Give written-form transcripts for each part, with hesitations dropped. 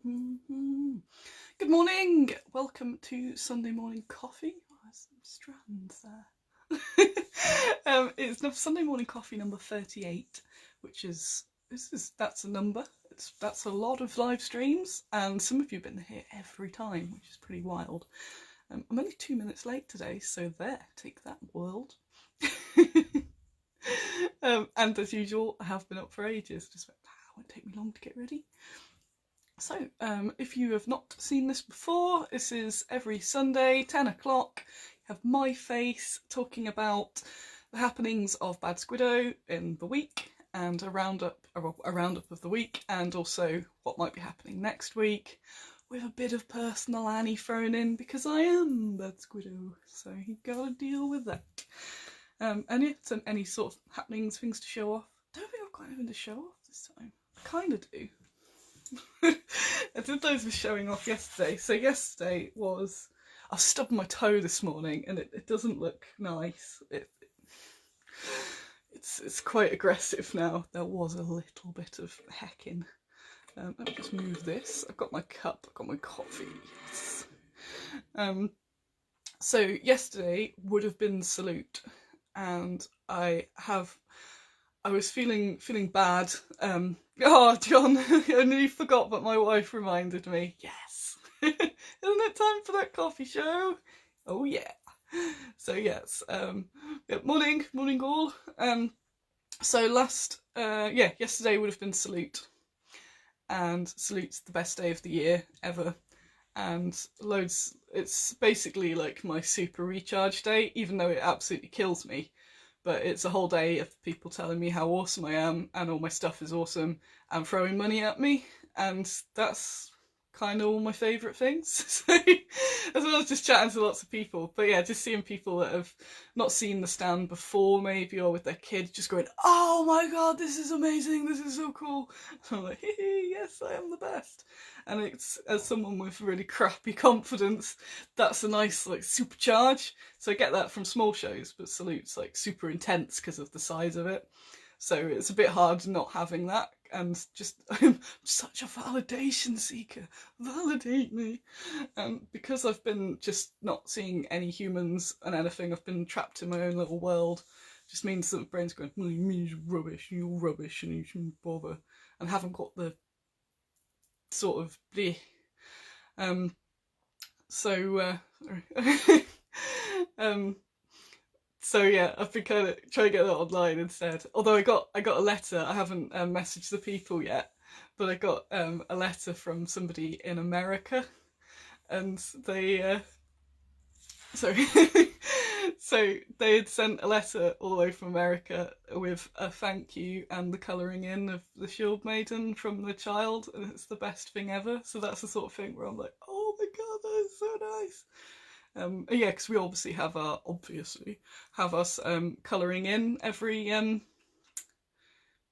Good morning, welcome to Sunday morning coffee. Oh, there's some strands there. It's Sunday morning coffee number 38, which is that's a number. That's a lot of live streams, and some of you have been here every time, which is pretty wild. I'm only 2 minutes late today, so there, take that, world. And as usual, I have been up for ages. Just it won't take me long to get ready. So, if you have not seen this before, this is every Sunday, 10 o'clock. You have my face talking about the happenings of Bad Squiddo in the week, and a roundup of the week, and also what might be happening next week, with a bit of personal Annie thrown in, because I am Bad Squiddo, so you gotta deal with that. And yeah, any sort of happenings, things to show off. I don't think I've got anything to show off this time. I kind of do. I did those with showing off yesterday. So yesterday was, I stubbed my toe this morning, and it doesn't look nice. It's quite aggressive now. There was a little bit of hecking. Let me just move this. I've got my cup. I've got my coffee. Yes. So yesterday would have been Salute, and I was feeling bad. Oh, John, I nearly forgot, but my wife reminded me. Yes. Isn't it time for that coffee show? Oh yeah. So yes. Yeah, morning all. So yesterday would have been Salute, and Salute's the best day of the year ever, and it's basically like my super recharge day, even though it absolutely kills me. But it's a whole day of people telling me how awesome I am, and all my stuff is awesome, and throwing money at me, and that's kind of all my favourite things. So, as well as just chatting to lots of people. But yeah, just seeing people that have not seen the stand before, maybe, or with their kids, just going, "Oh my god, this is amazing, this is so cool." And I'm like, hey, yes, I am the best. And it's, as someone with really crappy confidence, that's a nice like supercharge. So I get that from small shows, but Salute's like super intense because of the size of it. So it's a bit hard not having that, and just I'm such a validation seeker. Validate me. And because I've been just not seeing any humans and anything, I've been trapped in my own little world. Just means that my brain's going, well, you mean you're rubbish, and you shouldn't bother, and haven't got the sort of bleh. So yeah, I've been kind of trying to get that online instead. Although I got a letter. I haven't messaged the people yet, but I got a letter from somebody in America, and they sorry. So they had sent a letter all the way from America with a thank you and the colouring in of the Shield Maiden from the child, and it's the best thing ever. So that's the sort of thing where I'm like, oh my god, that is so nice. Yeah, because we obviously have us colouring in every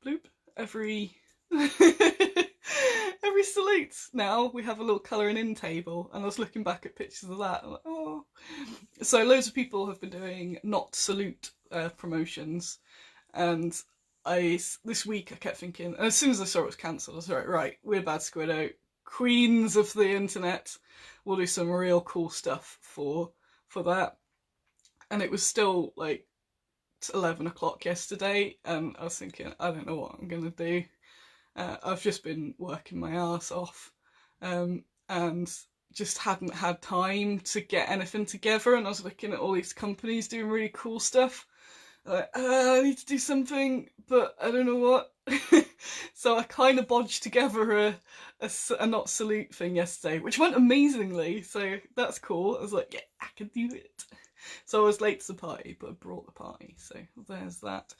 bloop, every every Salute. Now we have a little colouring in table, and I was looking back at pictures of that. I'm like, oh. So loads of people have been doing not Salute promotions, and this week I kept thinking, and as soon as I saw it was cancelled, I was like, right, we're Bad Squiddo, queens of the internet. We'll do some real cool stuff for that. And it was still like 11 o'clock yesterday, and I was thinking, I don't know what I'm gonna do. I've just been working my ass off, and just hadn't had time to get anything together, and I was looking at all these companies doing really cool stuff. Like, I need to do something, but I don't know what. So I kind of bodged together a not Salute thing yesterday, which went amazingly, so that's cool. I was like, yeah, I can do it. So I was late to the party, but I brought the party, so there's that.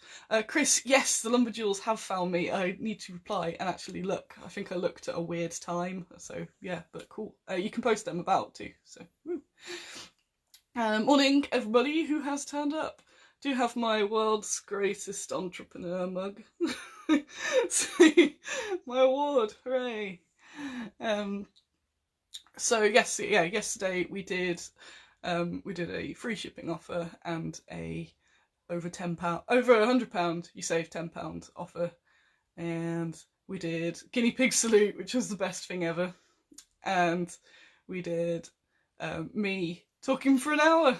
Chris, yes, the Lumberjewels have found me. I need to reply and actually look. I think I looked at a weird time, so yeah, but cool. You can post them about too, so woo. Morning, everybody who has turned up. Do have my world's greatest entrepreneur mug. So, my award, hooray. So yes, yeah, yesterday we did a free shipping offer and a over £100 you save £10 offer, and we did guinea pig Salute, which was the best thing ever. and we did me talking for an hour.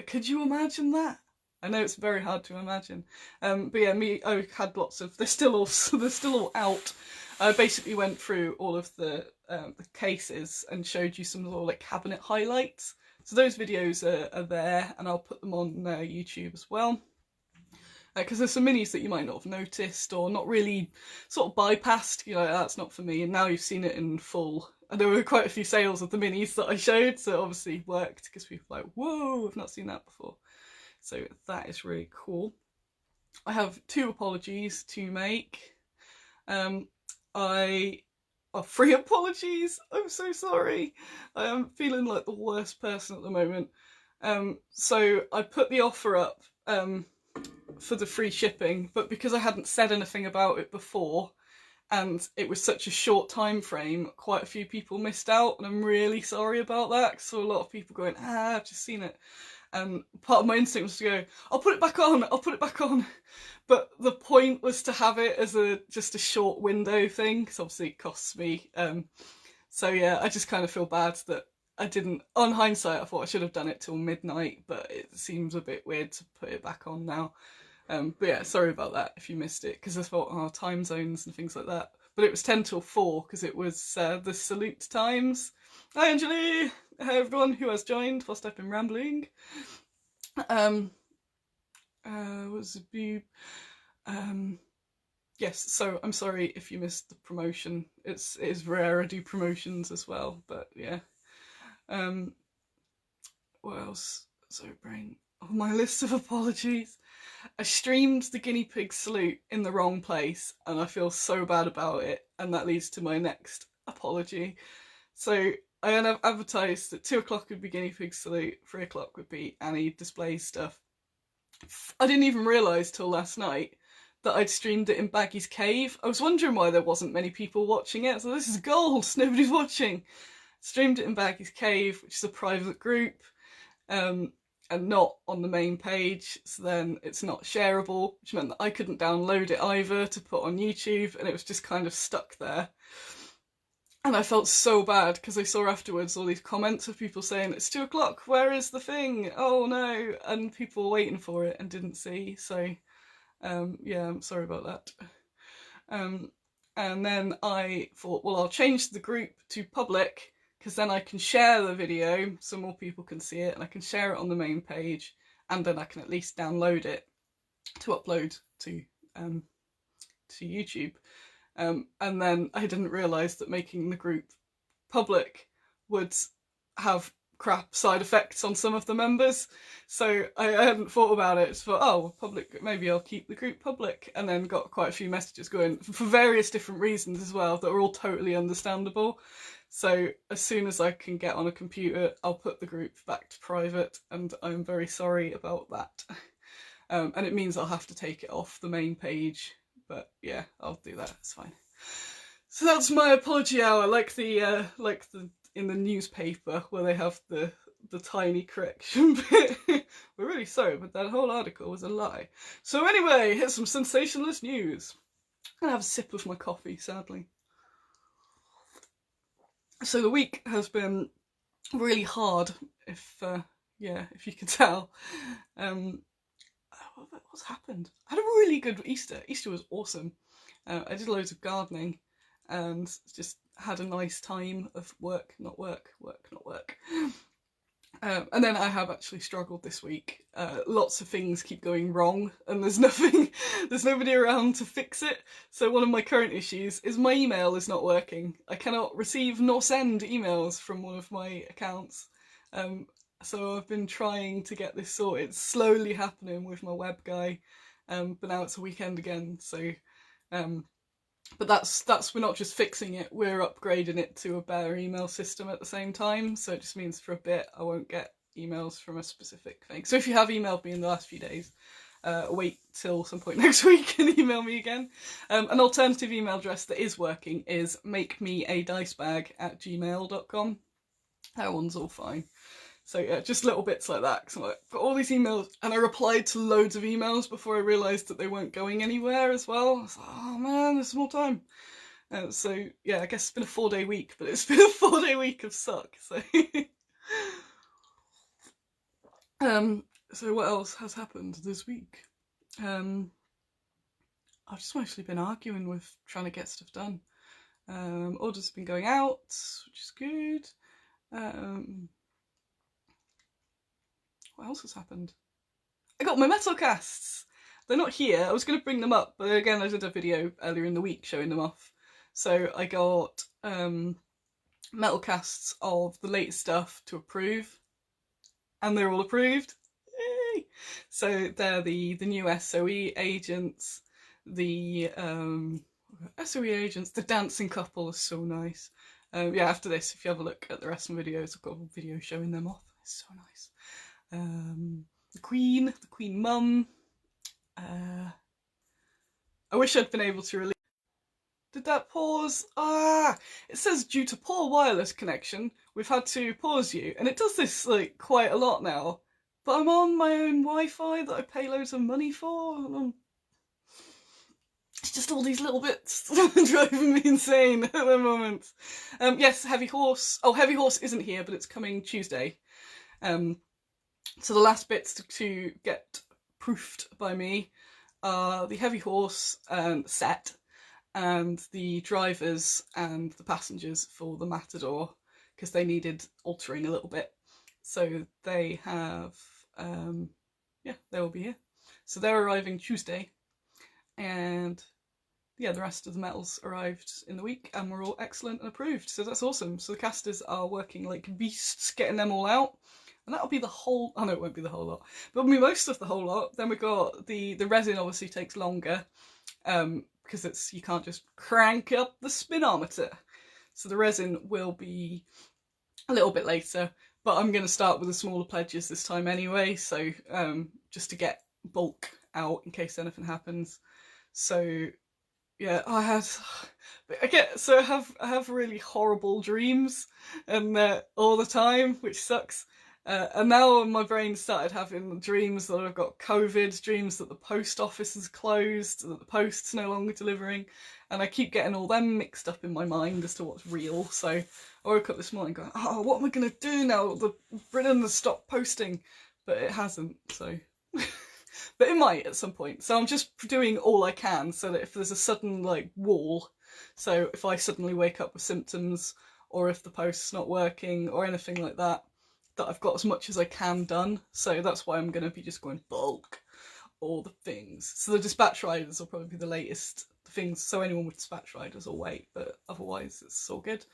Could you imagine that? I know it's very hard to imagine. But yeah, I had lots of, they're still all out. I basically went through all of the cases and showed you some little like cabinet highlights. So those videos are there, and I'll put them on YouTube as well. Because there's some minis that you might not have noticed or not really sort of bypassed, you know, that's not for me. And now you've seen it in full. And there were quite a few sales of the minis that I showed, so it obviously worked because people were like, whoa, I've not seen that before. So that is really cool. I have 2 apologies to make. 3 apologies. I'm so sorry. I am feeling like the worst person at the moment. So I put the offer up for the free shipping, but because I hadn't said anything about it before, and it was such a short time frame, quite a few people missed out, and I'm really sorry about that. I saw a lot of people going, I've just seen it. And part of my instinct was to go, I'll put it back on. But the point was to have it as just a short window thing, because obviously it costs me. So yeah, I just kind of feel bad that I didn't. On hindsight, I thought I should have done it till midnight, but it seems a bit weird to put it back on now. But yeah, sorry about that if you missed it, because I thought, time zones and things like that. But it was 10 till 4 because it was the salute times. Hi Anjali! Hi everyone who has joined whilst I've been rambling. Was a boob. Yes, so I'm sorry if you missed the promotion. It is rare I do promotions as well, but yeah. What else? So brain. On my list of apologies. I streamed the guinea pig salute in the wrong place, and I feel so bad about it, and that leads to my next apology. So I advertised that 2 o'clock would be guinea pig salute, 3 o'clock would be Annie displays stuff. I didn't even realise till last night that I'd streamed it in Baggy's cave. I was wondering why there wasn't many people watching it. So this is gold, nobody's watching. Streamed it in Baggy's cave, which is a private group, and not on the main page, so then it's not shareable, which meant that I couldn't download it either to put on YouTube, and it was just kind of stuck there. And I felt so bad because I saw afterwards all these comments of people saying, it's 2 o'clock, where is the thing? Oh no, and people were waiting for it and didn't see, so yeah, I'm sorry about that. And then I thought, well, I'll change the group to public, because then I can share the video so more people can see it, and I can share it on the main page, and then I can at least download it to upload to YouTube. And then I didn't realise that making the group public would have crap side effects on some of the members, so I hadn't thought about it. So oh, public, maybe I'll keep the group public, and then got quite a few messages going for various different reasons as well that are all totally understandable. So as soon as I can get on a computer, I'll put the group back to private, and I'm very sorry about that. And it means I'll have to take it off the main page, but yeah, I'll do that, it's fine. So that's my apology hour, like the in the newspaper where they have the tiny correction bit. We're really sorry, but that whole article was a lie. So anyway, here's some sensationalist news. I'm gonna have a sip of my coffee, sadly. So the week has been really hard, if you can tell. What's happened? I had a really good Easter. Easter was awesome. I did loads of gardening and just had a nice time of work, not work. And then I have actually struggled this week. Lots of things keep going wrong, and there's nobody around to fix it. So one of my current issues is my email is not working. I cannot receive nor send emails from one of my accounts. So I've been trying to get this sorted. It's slowly happening with my web guy, but now it's a weekend again. So, but that's we're not just fixing it, we're upgrading it to a better email system at the same time. So it just means for a bit I won't get emails from a specific thing. So if you have emailed me in the last few days, wait till some point next week and email me again. An alternative email address that is working is makemeadicebag@gmail.com. That one's all fine. So yeah, just little bits like that. Cause I've got all these emails, and I replied to loads of emails before I realised that they weren't going anywhere as well. I was like, oh man, there's more time. So yeah, I guess it's been a 4-day week, but it's been a 4-day week of suck. So so what else has happened this week? I've just mostly been arguing with trying to get stuff done. Orders have been going out, which is good. What else has happened? I got my metal casts. They're not here. I was going to bring them up, but again, I did a video earlier in the week showing them off. So I got metal casts of the latest stuff to approve, and they're all approved. Yay! So they're the new SOE agents, the the dancing couple is so nice. Yeah, after this, if you have a look at the rest of my videos, I've got a video showing them off. It's so nice. The Queen Mum. I wish I'd been able to release. Did that pause? It says due to poor wireless connection, we've had to pause you. And it does this like quite a lot now. But I'm on my own Wi-Fi that I pay loads of money for. And it's just all these little bits driving me insane at the moment. Yes, Heavy Horse. Oh, Heavy Horse isn't here, but it's coming Tuesday. So the last bits to get proofed by me are the Heavy Horse set and the drivers and the passengers for the Matador, because they needed altering a little bit. So they have, yeah, they will be here. So they're arriving Tuesday, and yeah, the rest of the metals arrived in the week and were all excellent and approved. So that's awesome. So the casters are working like beasts, getting them all out. And that'll be the whole, oh no, it won't be the whole lot, but it'll be most of the whole lot. Then we got the resin obviously takes longer, because you can't just crank up the spinometer. So the resin will be a little bit later, but I'm going to start with the smaller pledges this time anyway. So just to get bulk out in case anything happens. So yeah, I have really horrible dreams and all the time, which sucks. And now my brain started having dreams that I've got COVID, dreams that the post office is closed, that the post's no longer delivering, and I keep getting all them mixed up in my mind as to what's real. So I woke up this morning going, oh, what am I going to do now? Britain has stopped posting, but it hasn't, so... But it might at some point. So I'm just doing all I can so that if there's a sudden like wall, so if I suddenly wake up with symptoms or if the post's not working or anything like that, that I've got as much as I can done. So that's why I'm going to be just going bulk all the things. So the dispatch riders will probably be the latest things. So anyone with dispatch riders will wait, but otherwise it's all good.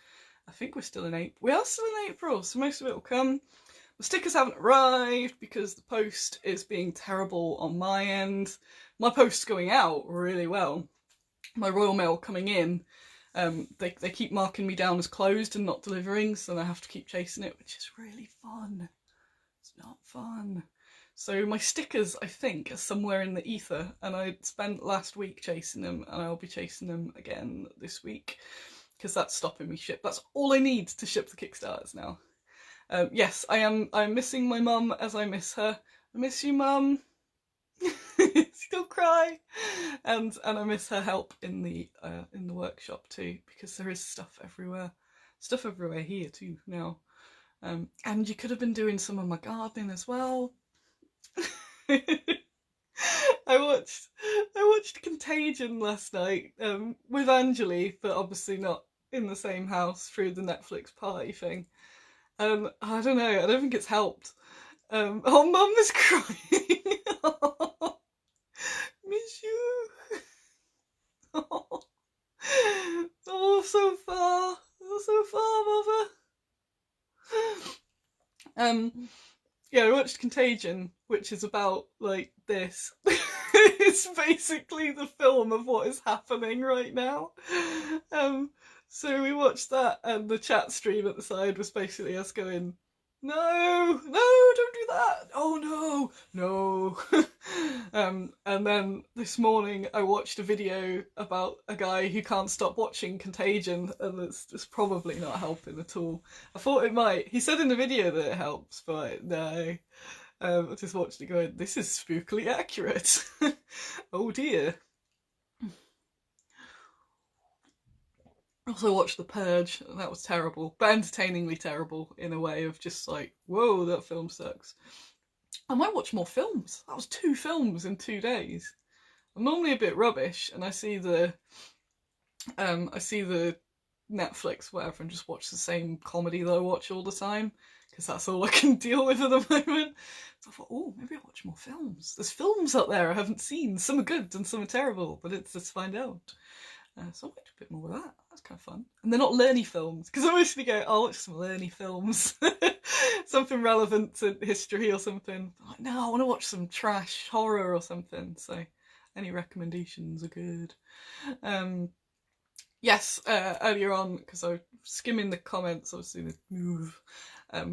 I think we're still in April. We are still in April, so most of it will come. The stickers haven't arrived because the post is being terrible on my end. My post's going out really well. My Royal Mail coming in, they keep marking me down as closed and not delivering, so I have to keep chasing it, which is really fun. It's not fun. So my stickers, I think, are somewhere in the ether, and I spent last week chasing them, and I'll be chasing them again this week, because that's stopping me ship. That's all I need to ship the Kickstarters now. Yes, I'm missing my mum as I miss her. I miss you, Mum. Still cry. And I miss her help in the workshop too, because there is stuff everywhere. Stuff everywhere here too now. And you could have been doing some of my gardening as well. I watched Contagion last night with Angeli, but obviously not in the same house through the Netflix party thing. I don't know, I don't think it's helped. Oh, Mum is crying. Oh, miss you. Oh, so far. Oh, so far, Mother. Yeah, I watched Contagion, which is about, like, this. It's basically the film of what is happening right now. So we watched that, and the chat stream at the side was basically us going, no, don't do that. Oh, no. And then this morning I watched a video about a guy who can't stop watching Contagion, and it's probably not helping at all. I thought it might. He said in the video that it helps, but no. I just watched it going, this is spookily accurate. Oh dear. I also watched The Purge, and that was terrible, but entertainingly terrible in a way of just like, whoa, that film sucks. I might watch more films. That was 2 films in 2 days. I'm normally a bit rubbish, and I see the Netflix whatever and just watch the same comedy that I watch all the time because that's all I can deal with at the moment. So I thought, oh, maybe I'll watch more films. There's films out there I haven't seen. Some are good and some are terrible, but let's find out. So I might do a bit more of that. That's kind of fun. And they're not learny films, because I mostly go, I'll watch some learny films. Something relevant to history or something. I'm like, no, I want to watch some trash horror or something. So any recommendations are good. Yes, earlier on, because I was skimming the comments, obviously the move.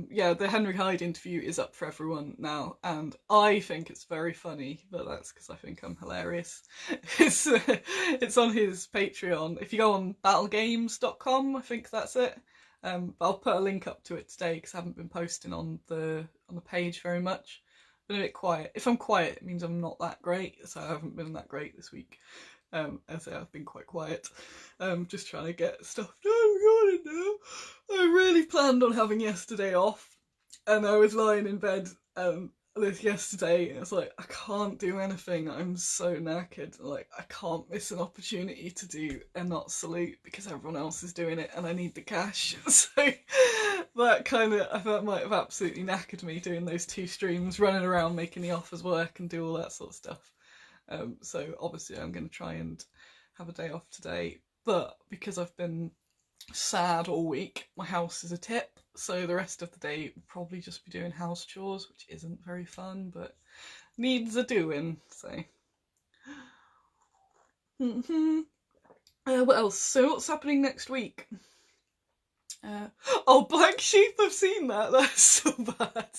Yeah, the Henry Hyde interview is up for everyone now, and I think it's very funny, but that's because I think I'm hilarious. It's on his Patreon. If you go on battlegames.com, I think that's it. But I'll put a link up to it today because I haven't been posting on the page very much. Been a bit quiet. If I'm quiet, it means I'm not that great, so I haven't been that great this week. As I've been quite quiet, just trying to get stuff done now. I really planned on having yesterday off, and I was lying in bed this yesterday, and I was like, I can't do anything. I'm so knackered. Like, I can't miss an opportunity to do a not salute because everyone else is doing it, and I need the cash. So that kind of, I thought, might have absolutely knackered me doing those 2 streams, running around making the offers work and do all that sort of stuff. So obviously I'm going to try and have a day off today, but because I've been sad all week, my house is a tip, so the rest of the day will probably just be doing house chores, which isn't very fun, but needs a doing, so. What else? So what's happening next week? Oh, Black Sheep, I've seen that, that's so bad.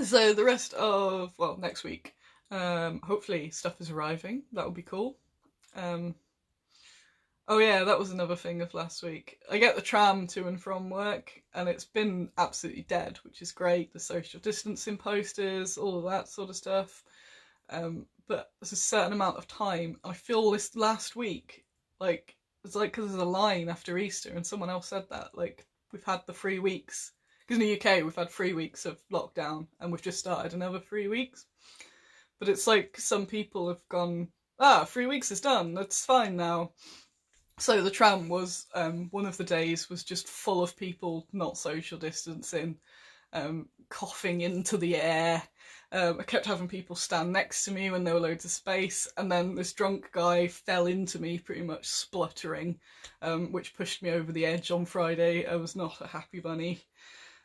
So the rest of, well, next week, hopefully stuff is arriving. That would be cool. Oh yeah, that was another thing of last week. I get the tram to and from work, and it's been absolutely dead, which is great. The social distancing posters, all of that sort of stuff. But there's a certain amount of time. I feel this last week, like, it's like because there's a line after Easter, and someone else said that, like, we've had the 3 weeks. Because in the UK, we've had 3 weeks of lockdown, and we've just started another 3 weeks. But it's like some people have gone, 3 weeks is done, that's fine now. So the tram was, one of the days was just full of people not social distancing, coughing into the air. I kept having people stand next to me when there were loads of space, and then this drunk guy fell into me pretty much spluttering, which pushed me over the edge on Friday. I was not a happy bunny.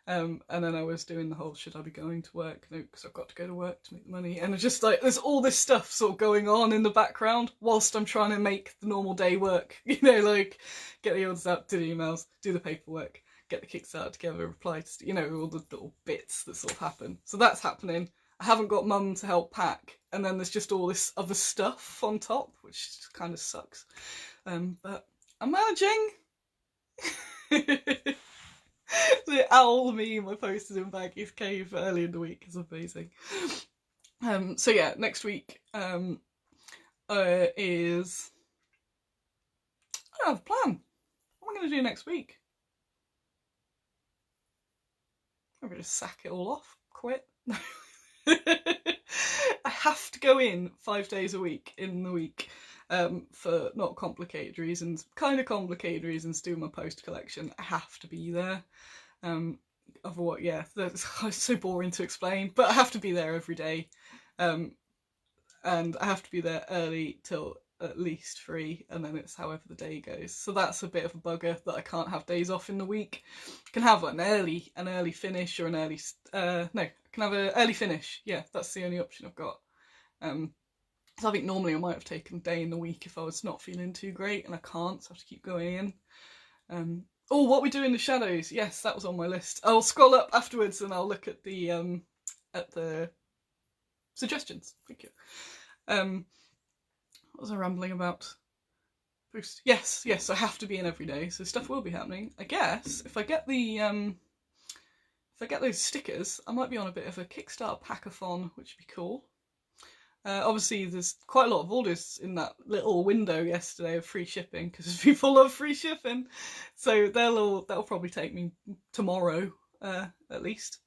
And then I was doing the whole, should I be going to work? No, because I've got to go to work to make the money. And it's just like, there's all this stuff sort of going on in the background whilst I'm trying to make the normal day work. You know, like, get the orders out, do the emails, do the paperwork, get the Kickstarter together, reply to, you know, all the little bits that sort of happen. So that's happening. I haven't got mum to help pack. And then there's just all this other stuff on top, which kind of sucks. But I'm managing. The owl meme I posted in Baggy's Cave early in the week is amazing. So yeah, next week is, I don't have a plan. What am I going to do next week? I'm going to sack it all off, quit. I have to go in 5 days a week in the week, for not complicated reasons, kind of complicated reasons, do my post collection. I have to be there. Of what, yeah, that's so boring to explain, but I have to be there every day, and I have to be there early till at least 3, and then it's however the day goes. So that's a bit of a bugger that I can't have days off in the week. I can have an early finish, or an early, no, I can have an early finish. Yeah, that's the only option I've got. So I think normally I might have taken a day in the week if I was not feeling too great, and I can't, so I have to keep going in. Oh, what we do in the shadows. Yes, that was on my list. I'll scroll up afterwards and I'll look at the suggestions. Thank you. What was I rambling about? Boost. Yes, I have to be in every day, so stuff will be happening. I guess if I get the if I get those stickers, I might be on a bit of a Kickstarter packathon, which would be cool. Obviously, there's quite a lot of orders in that little window yesterday of free shipping because people love free shipping. So that'll probably take me tomorrow, at least.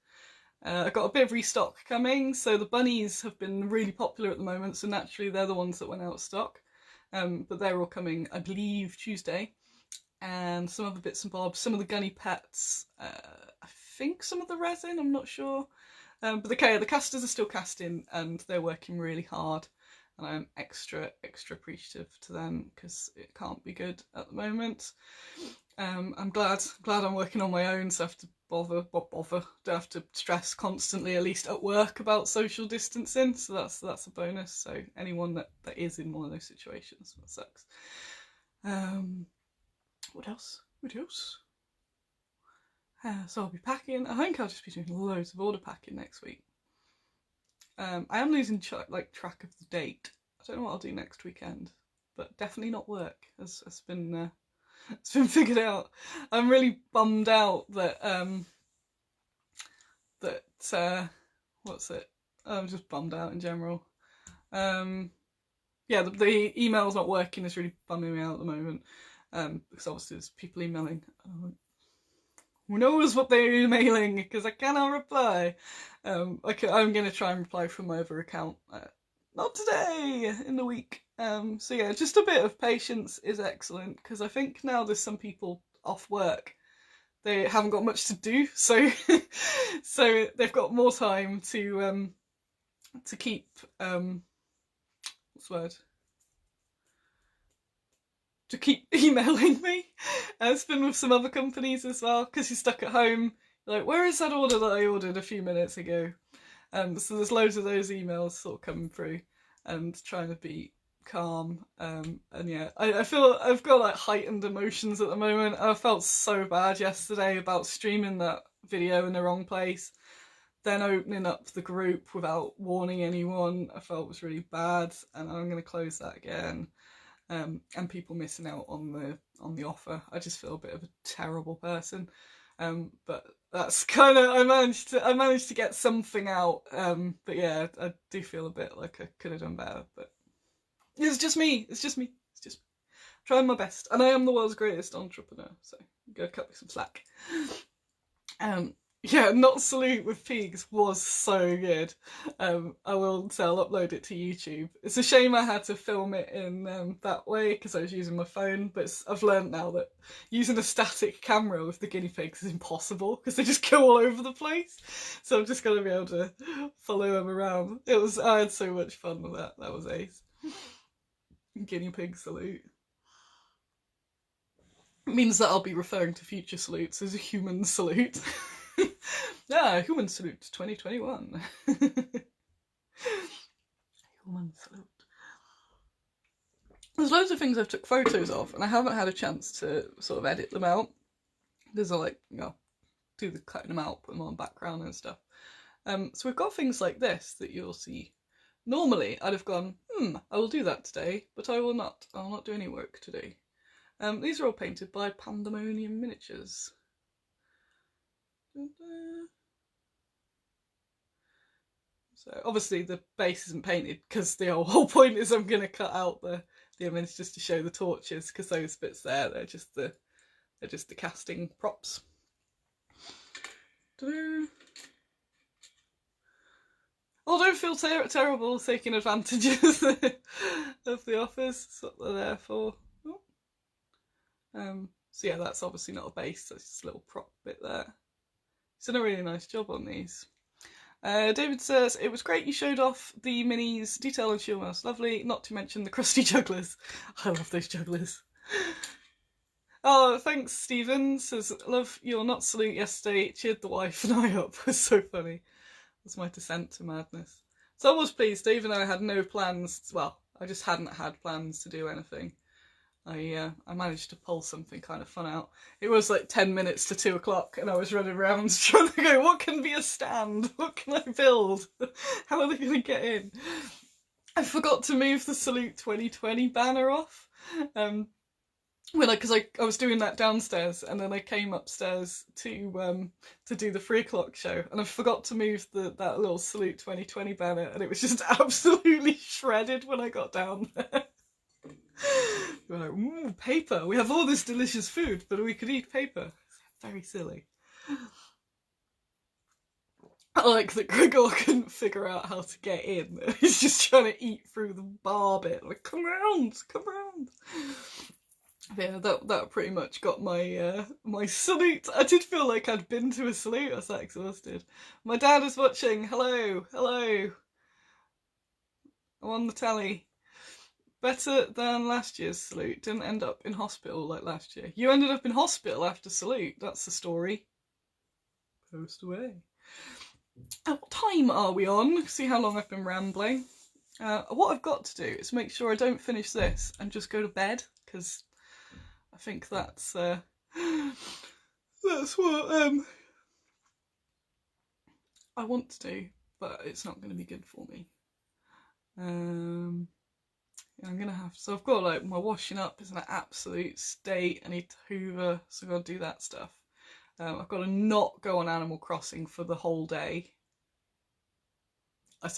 I've got a bit of restock coming, so the bunnies have been really popular at the moment, so naturally they're the ones that went out of stock. But they're all coming, I believe, Tuesday. And some other bits and bobs, some of the gunny pets, I think some of the resin, I'm not sure. But the casters are still casting and they're working really hard. And I'm extra appreciative to them because it can't be good at the moment. I'm glad I'm working on my own, so I have to don't have to stress constantly, at least at work, about social distancing. So that's a bonus. So anyone that is in one of those situations, that sucks. What else? So I'll be packing. I think I'll just be doing loads of order packing next week. I am losing track of the date. I don't know what I'll do next weekend, but definitely not work. It's been figured out. I'm really bummed out that what's it? I'm just bummed out in general. Yeah, the email's not working. It's really bumming me out at the moment. Because obviously there's people emailing. Who knows what they're emailing, because I cannot reply. I'm going to try and reply from my other account. Not today, in the week. So yeah, just a bit of patience is excellent, because I think now there's some people off work. They haven't got much to do, so so they've got more time to keep what's the word? To keep emailing me. It's been with some other companies as well, because you're stuck at home. You're like, where is that order that I ordered a few minutes ago? So there's loads of those emails sort of coming through, and trying to be calm. And yeah, I feel I've got like heightened emotions at the moment. I felt so bad yesterday about streaming that video in the wrong place, then opening up the group without warning anyone. I felt it was really bad, and I'm going to close that again. And people missing out on the offer. I just feel a bit of a terrible person. But that's kind of, I managed to get something out. But yeah, I do feel a bit like I could have done better. But it's just me. Trying my best, and I am the world's greatest entrepreneur. So go cut me some slack. Yeah, Not Salute with Pigs was so good. I will say I'll upload it to YouTube. It's a shame I had to film it in that way because I was using my phone, but I've learned now that using a static camera with the guinea pigs is impossible because they just go all over the place. So I'm just going to be able to follow them around. I had so much fun with that. That was ace. Guinea pig salute. It means that I'll be referring to future salutes as a human salute. Human salute 2021. Human salute. There's loads of things I've took photos of, and I haven't had a chance to sort of edit them out. There's do the cutting them out, put them on background and stuff. So we've got things like this that you'll see. Normally, I'd have gone, I will do that today, but I will not. I'll not do any work today. These are all painted by Pandemonium Miniatures. So obviously the base isn't painted because the whole point is I'm going to cut out the image just to show the torches, because those bits there, they're just the casting props. Oh, don't feel terrible taking advantages of the offers. That's what they're there for. So yeah, that's obviously not a base, that's just a little prop bit there. He's done a really nice job on these. David says, it was great you showed off the minis, detail and shield mask, lovely, not to mention the crusty jugglers. I love those jugglers. Oh, thanks Stephen, says, love your Not Salute yesterday, cheered the wife and I up, it was so funny. It was my descent to madness. So I was pleased, even though I had no plans, well, I just hadn't had plans to do anything. I managed to pull something kind of fun out. It was like 10 minutes to 2 o'clock and I was running around trying to go, what can be a stand? What can I build? How are they going to get in? I forgot to move the Salute 2020 banner off. because I was doing that downstairs, and then I came upstairs to do the 3 o'clock show, and I forgot to move that little Salute 2020 banner, and it was just absolutely shredded when I got down there. We were like, ooh, paper. We have all this delicious food, but we could eat paper. Very silly. I like that Gregor couldn't figure out how to get in. He's just trying to eat through the bar bit. Like, come round, come round. Yeah, that pretty much got my my salute. I did feel like I'd been to a salute. I was that exhausted. My dad is watching. Hello, hello. I'm on the telly. Better than last year's salute. Didn't end up in hospital like last year. You ended up in hospital after salute. That's the story. Post away. What time are we on? See how long I've been rambling. What I've got to do is make sure I don't finish this and just go to bed, because I think that's what I want to do, but it's not going to be good for me. I'm gonna have so I've got like my washing up is in an absolute state. I need to hoover, so I've got to do that stuff. I've got to not go on Animal Crossing for the whole day.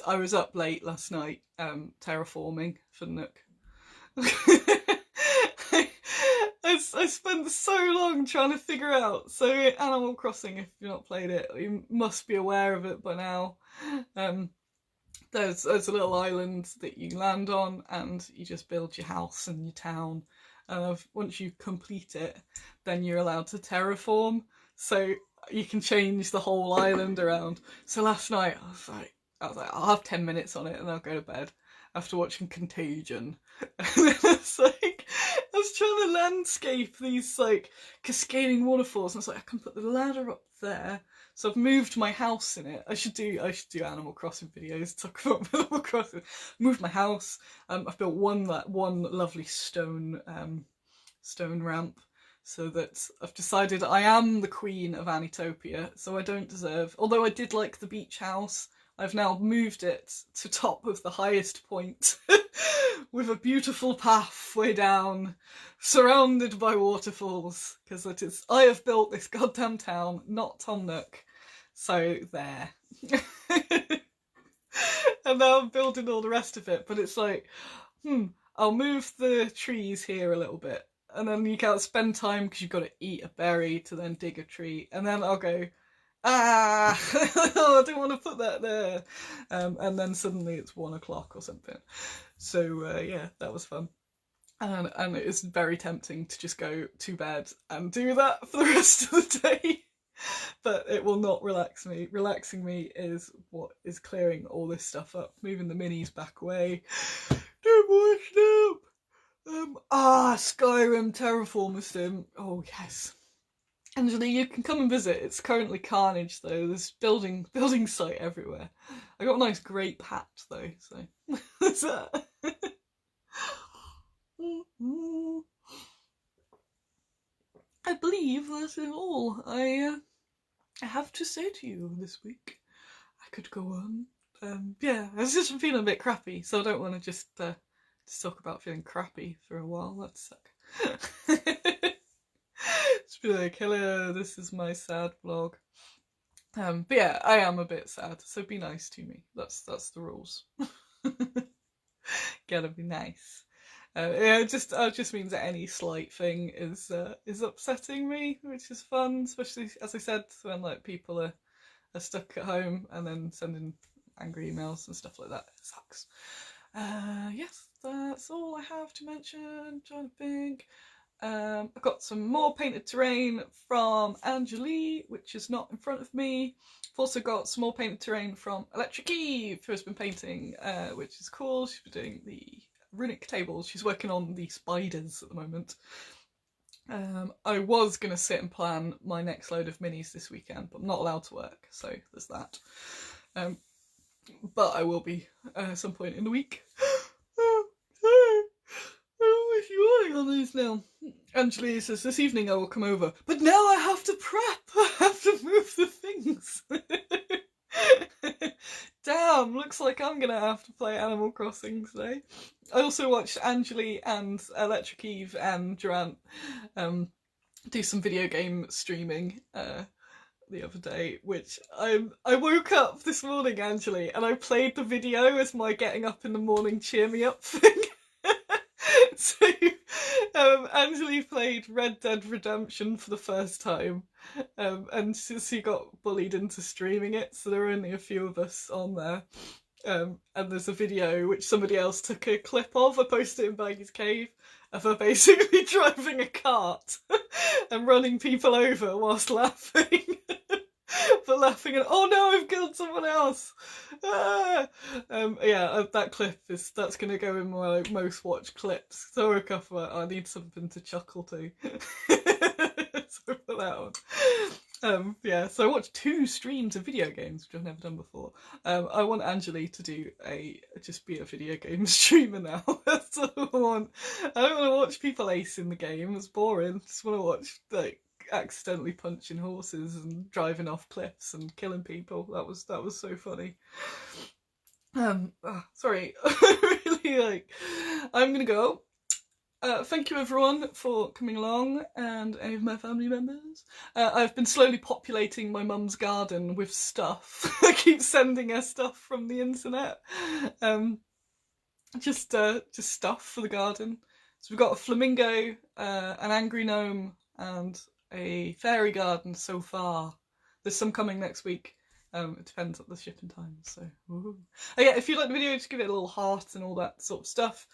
I was up late last night terraforming for Nook. I spent so long trying to figure out. So Animal Crossing, if you've not played it, you must be aware of it by now. There's a little island that you land on, and you just build your house and your town. And once you complete it, then you're allowed to terraform. So you can change the whole island around. So last night I was like, I'll have 10 minutes on it and I'll go to bed after watching Contagion. And then I was trying to landscape these like cascading waterfalls, and I was like, I can put the ladder up there. So I've moved my house in it. I should do Animal Crossing videos, talk about Animal Crossing. Moved my house. I've built one lovely stone ramp, so that I've decided I am the queen of Anitopia, so I don't deserve. Although I did like the beach house, I've now moved it to top of the highest point with a beautiful path way down, surrounded by waterfalls, because I have built this goddamn town, not Tom Nook. So there. And now I'm building all the rest of it, but it's like, I'll move the trees here a little bit, and then you can't spend time because you've got to eat a berry to then dig a tree, and then I'll go, I don't want to put that there, and then suddenly it's 1 o'clock or something. So yeah, that was fun, and it's very tempting to just go to bed and do that for the rest of the day. But it will not relax me. Relaxing me is what is clearing all this stuff up, moving the minis back away. Skyrim Terraformer Sim. Oh yes. Angela, you can come and visit. It's currently carnage though. There's building site everywhere. I got a nice grape hat though, so that's that. I believe that's all I have to say to you this week. I could go on. Yeah, I was just feeling a bit crappy, so I don't want to just talk about feeling crappy for a while. That'd suck. Just be like, hello, this is my sad vlog. But yeah, I am a bit sad, so be nice to me. That's the rules. Gotta be nice. Yeah, it just means that any slight thing is upsetting me, which is fun, especially as I said, when like people are stuck at home and then sending angry emails and stuff like that. It sucks. Yes, that's all I have to mention. I'm trying to think. I've got some more painted terrain from Angelique, which is not in front of me. I've also got some more painted terrain from Electric Eve, who has been painting, which is cool. She's been doing the runic tables. She's working on the spiders at the moment. I was going to sit and plan my next load of minis this weekend, but I'm not allowed to work, so there's that. But I will be at some point in the week. I'm on these now. Angela says, this evening I will come over, but now I have to prep. I have to move the things. damn, looks like I'm gonna have to play Animal Crossing today. I also watched Angeli and Electric Eve and Durant do some video game streaming the other day, which I woke up this morning, Angeli, and I played the video as my getting up in the morning cheer me up thing. So Angeli played Red Dead Redemption for the first time, and she got bullied into streaming it, so there were only a few of us on there. And there's a video which somebody else took a clip of. I posted it in Baggy's Cave of her basically driving a cart and running people over whilst laughing. But laughing and oh no, I've killed someone else. Yeah, that clip that's gonna go in my like, most watched clips. So I woke up like, I need something to chuckle to. So for that one. Yeah, so I watched 2 streams of video games, which I've never done before. I want Angeli to just be a video game streamer now. That's all I want. I don't want to watch people ace in the game. It's boring. I just want to watch like accidentally punching horses and driving off cliffs and killing people. That was so funny. Sorry. Really I'm gonna go. Thank you everyone for coming along and any of my family members. I've been slowly populating my mum's garden with stuff. I keep sending her stuff from the internet. Just stuff for the garden. So we've got a flamingo, an angry gnome, and a fairy garden so far. There's some coming next week. It depends on the shipping time. So, oh yeah, if you like the video, just give it a little heart and all that sort of stuff.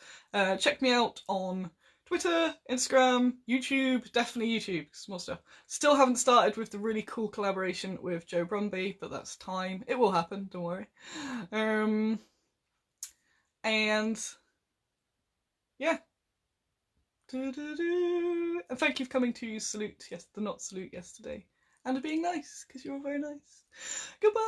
Check me out on Twitter, Instagram, YouTube, definitely YouTube, more stuff. Still haven't started with the really cool collaboration with Joe Brumby, but that's time. It will happen, don't worry. And yeah. And thank you for coming to the not salute yesterday, and being nice, because you were very nice. Goodbye.